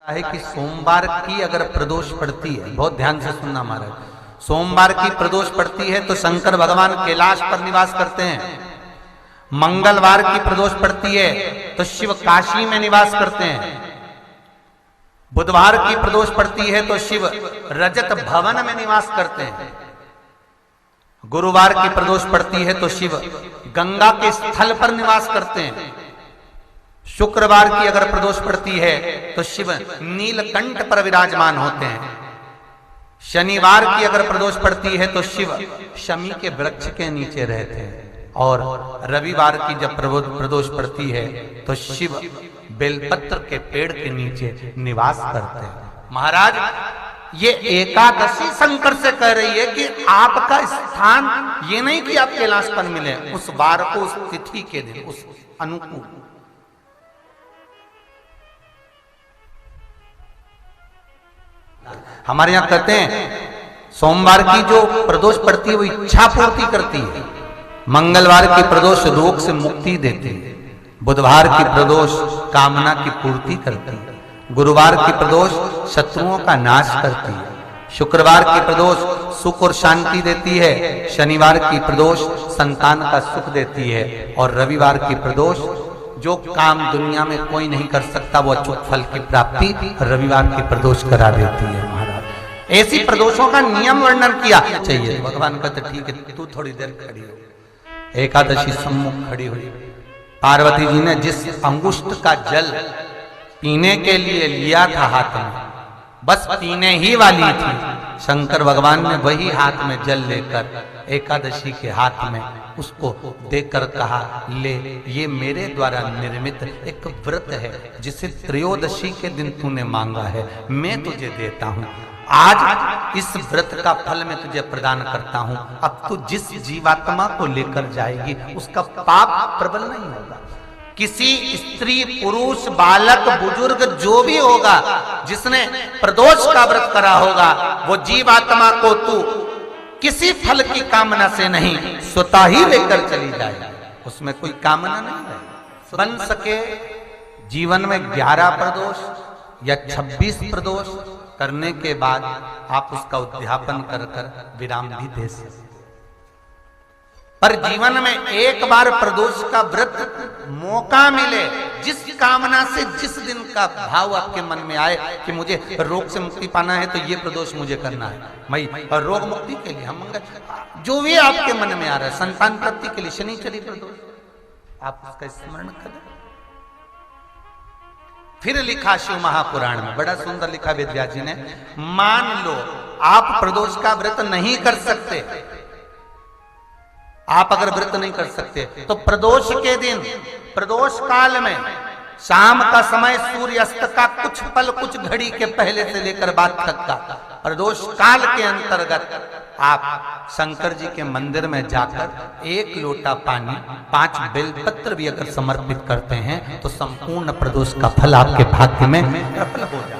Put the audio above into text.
है कि सोमवार की अगर प्रदोष पड़ती है, बहुत ध्यान से सुनना महाराज, सोमवार की प्रदोष पड़ती है तो शंकर भगवान कैलाश पर निवास करते हैं। मंगलवार की प्रदोष पड़ती है तो शिव काशी में निवास करते हैं। बुधवार की प्रदोष पड़ती है तो शिव रजत भवन में निवास करते हैं। गुरुवार की प्रदोष पड़ती है तो शिव गंगा के स्थल पर निवास करते हैं। शुक्रवार की अगर प्रदोष पड़ती है तो शिव नीलकंठ पर विराजमान होते हैं। शनिवार की अगर प्रदोष पड़ती है तो शिव शमी के वृक्ष के नीचे रहते हैं। और रविवार की जब प्रदोष पड़ती है तो शिव बेलपत्र के पेड़ के नीचे निवास करते हैं। महाराज ये एकादशी शंकर से कह रही है कि आपका स्थान ये नहीं कि आप कैलाश पर मिले, उस वार को, उस तिथि के दिन, उस अनुकूल। हमारे यहां कहते हैं सोमवार की जो प्रदोष पड़ती है वो इच्छा पूर्ति करती है। मंगलवार की प्रदोष रोग से मुक्ति देती है। बुधवार की प्रदोष कामना की पूर्ति करती है। गुरुवार की प्रदोष शत्रुओं का नाश करती है। शुक्रवार की प्रदोष सुख और शांति देती है। शनिवार की प्रदोष संतान का सुख देती है। और रविवार की प्रदोष जो काम दुनिया में कोई नहीं कर सकता वो अचूक फल की प्राप्ति रविवार की प्रदोष करा देती है। महाराज ऐसी प्रदोषों का नियम वर्णन किया चाहिए। भगवान कहते ठीक है तू थोड़ी देर खड़ी हो। एकादशी सम्मुख खड़ी हुई। पार्वती जी ने जिस अंगुष्ठ का जल पीने के लिए लिया था हाथ में, बस पीने ही वाली थी, शंकर भगवान ने वही हाथ में जल लेकर एकादशी के हाथ में उसको देकर कहा ले, ये मेरे द्वारा निर्मित एक व्रत है जिसे त्रयोदशी के दिन तूने मांगा है, मैं तुझे देता हूं। आज इस व्रत का फल मैं तुझे प्रदान करता हूं। अब तू जिस जीवात्मा को लेकर जाएगी उसका पाप प्रबल नहीं होगा। किसी स्त्री, पुरुष, बालक, बुजुर्ग जो भी होगा जिसने प्रदोष का व्रत करा होगा वो जीवात्मा को तू किसी फल की कामना से नहीं स्वतः ही लेकर चली जाए। उसमें कोई कामना नहीं है। बन सके जीवन में 11 प्रदोष या 26 प्रदोष करने के बाद आप उसका उद्यापन कर विराम भी दे सकते। पर जीवन में एक बार प्रदोष का व्रत मौका मिले, जिस कामना से जिस दिन का भाव आपके मन में आए कि मुझे रोग से मुक्ति पाना है तो ये प्रदोष मुझे करना है, मैं रोग मुक्ति के लिए, हम जो भी आपके मन में आ रहा है, संतान प्राप्ति के लिए शनिचरी प्रदोष, आप उसका स्मरण करें। फिर लिखा शिव महापुराण में, बड़ा सुंदर लिखा वेदव्यास जी ने, मान लो आप प्रदोष का व्रत नहीं कर सकते, आप अगर व्रत नहीं कर सकते तो प्रदोष के दिन, प्रदोष काल में शाम का समय सूर्यास्त का कुछ पल, कुछ घड़ी के पहले से लेकर बाद तक का प्रदोष काल के अंतर्गत आप शंकर जी के मंदिर में जाकर 1 लोटा पानी, 5 बेलपत्र भी अगर समर्पित करते हैं तो संपूर्ण प्रदोष का फल आपके भाग्य में प्रबल हो जाए।